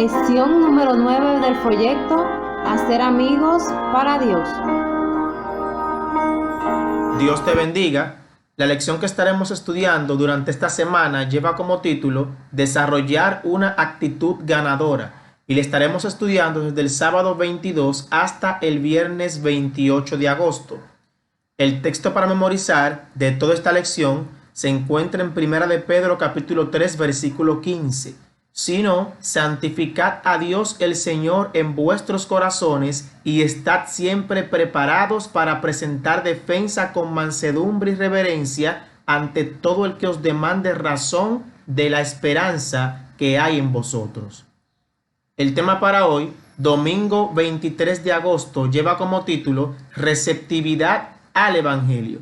Lección número 9 del proyecto Hacer amigos para Dios. Dios te bendiga. La lección que estaremos estudiando durante esta semana lleva como título Desarrollar una actitud ganadora y le estaremos estudiando desde el sábado 22 hasta el viernes 28 de agosto. El texto para memorizar de toda esta lección se encuentra en Primera de Pedro capítulo 3 versículo 15. Sino, santificad a Dios el Señor en vuestros corazones y estad siempre preparados para presentar defensa con mansedumbre y reverencia ante todo el que os demande razón de la esperanza que hay en vosotros. El tema para hoy, domingo 23 de agosto, lleva como título Receptividad al Evangelio.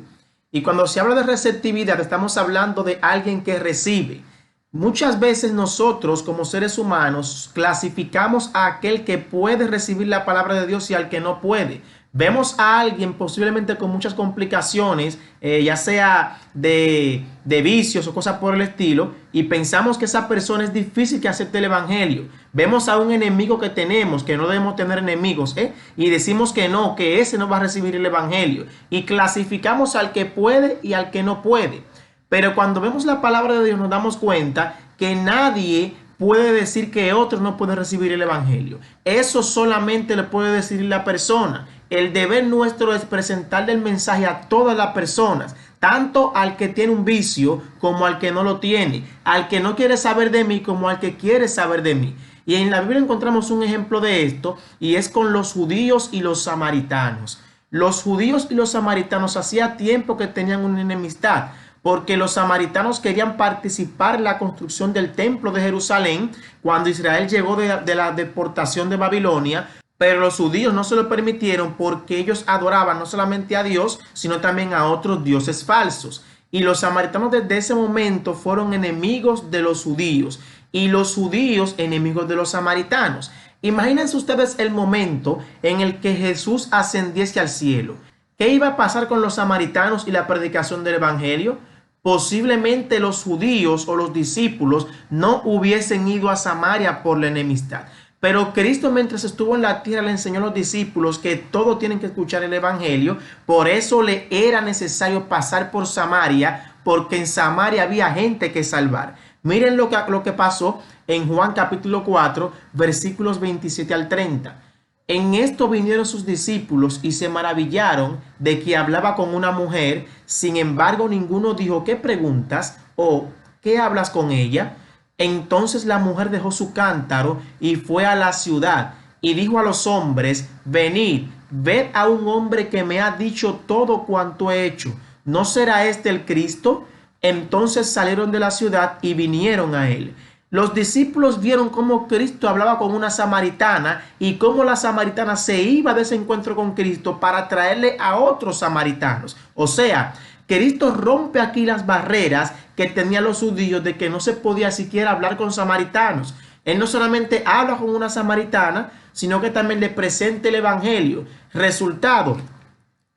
Y cuando se habla de receptividad, estamos hablando de alguien que recibe. Muchas veces nosotros como seres humanos clasificamos a aquel que puede recibir la palabra de Dios y al que no puede. Vemos a alguien posiblemente con muchas complicaciones, ya sea de vicios o cosas por el estilo, y pensamos que esa persona es difícil que acepte el evangelio. Vemos a un enemigo que tenemos, que no debemos tener enemigos, y decimos que no, que ese no va a recibir el evangelio. Y clasificamos al que puede y al que no puede. Pero cuando vemos la palabra de Dios nos damos cuenta que nadie puede decir que otro no puede recibir el evangelio. Eso solamente le puede decir la persona. El deber nuestro es presentarle el mensaje a todas las personas, tanto al que tiene un vicio como al que no lo tiene, al que no quiere saber de mí como al que quiere saber de mí. Y en la Biblia encontramos un ejemplo de esto y es con los judíos y los samaritanos. Los judíos y los samaritanos hacía tiempo que tenían una enemistad, porque los samaritanos querían participar en la construcción del templo de Jerusalén cuando Israel llegó de la deportación de Babilonia, pero los judíos no se lo permitieron porque ellos adoraban no solamente a Dios, sino también a otros dioses falsos. Y los samaritanos desde ese momento fueron enemigos de los judíos y los judíos enemigos de los samaritanos. Imagínense ustedes el momento en el que Jesús ascendiese al cielo. ¿Qué iba a pasar con los samaritanos y la predicación del evangelio? Posiblemente los judíos o los discípulos no hubiesen ido a Samaria por la enemistad. Pero Cristo, mientras estuvo en la tierra, le enseñó a los discípulos que todos tienen que escuchar el evangelio. Por eso le era necesario pasar por Samaria, porque en Samaria había gente que salvar. Miren lo que pasó en Juan capítulo 4, versículos 27 al 30. En esto vinieron sus discípulos y se maravillaron de que hablaba con una mujer. Sin embargo, ninguno dijo, ¿qué preguntas? O ¿qué hablas con ella? Entonces la mujer dejó su cántaro y fue a la ciudad y dijo a los hombres, venid, ved a un hombre que me ha dicho todo cuanto he hecho. ¿No será este el Cristo? Entonces salieron de la ciudad y vinieron a él. Los discípulos vieron cómo Cristo hablaba con una samaritana y cómo la samaritana se iba de ese encuentro con Cristo para traerle a otros samaritanos. O sea, Cristo rompe aquí las barreras que tenían los judíos de que no se podía siquiera hablar con samaritanos. Él no solamente habla con una samaritana, sino que también le presenta el evangelio. Resultado,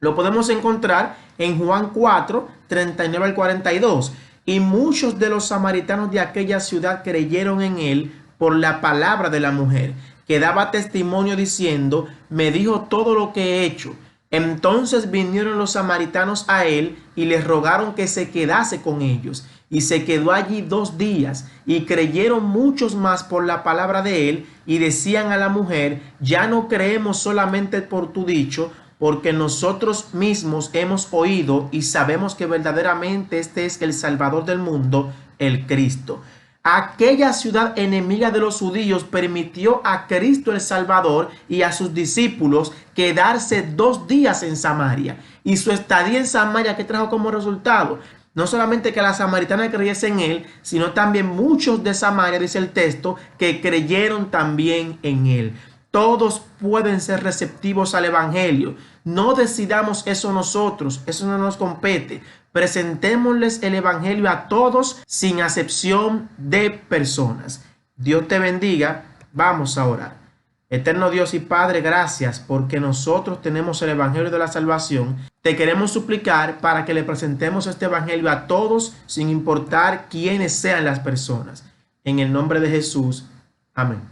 lo podemos encontrar en Juan 4, 39 al 42. Y muchos de los samaritanos de aquella ciudad creyeron en él por la palabra de la mujer, que daba testimonio diciendo, me dijo todo lo que he hecho. Entonces vinieron los samaritanos a él y les rogaron que se quedase con ellos. Y se quedó allí 2 días, y creyeron muchos más por la palabra de él, y decían a la mujer, ya no creemos solamente por tu dicho, porque nosotros mismos hemos oído y sabemos que verdaderamente este es el Salvador del mundo, el Cristo. Aquella ciudad enemiga de los judíos permitió a Cristo el Salvador y a sus discípulos quedarse 2 días en Samaria. Y su estadía en Samaria, ¿qué trajo como resultado? No solamente que la samaritana creyese en él, sino también muchos de Samaria, dice el texto, que creyeron también en él. Todos pueden ser receptivos al evangelio. No decidamos eso nosotros, eso no nos compete. Presentémosles el evangelio a todos sin acepción de personas. Dios te bendiga. Vamos a orar. Eterno Dios y Padre, gracias porque nosotros tenemos el evangelio de la salvación. Te queremos suplicar para que le presentemos este evangelio a todos sin importar quiénes sean las personas. En el nombre de Jesús. Amén.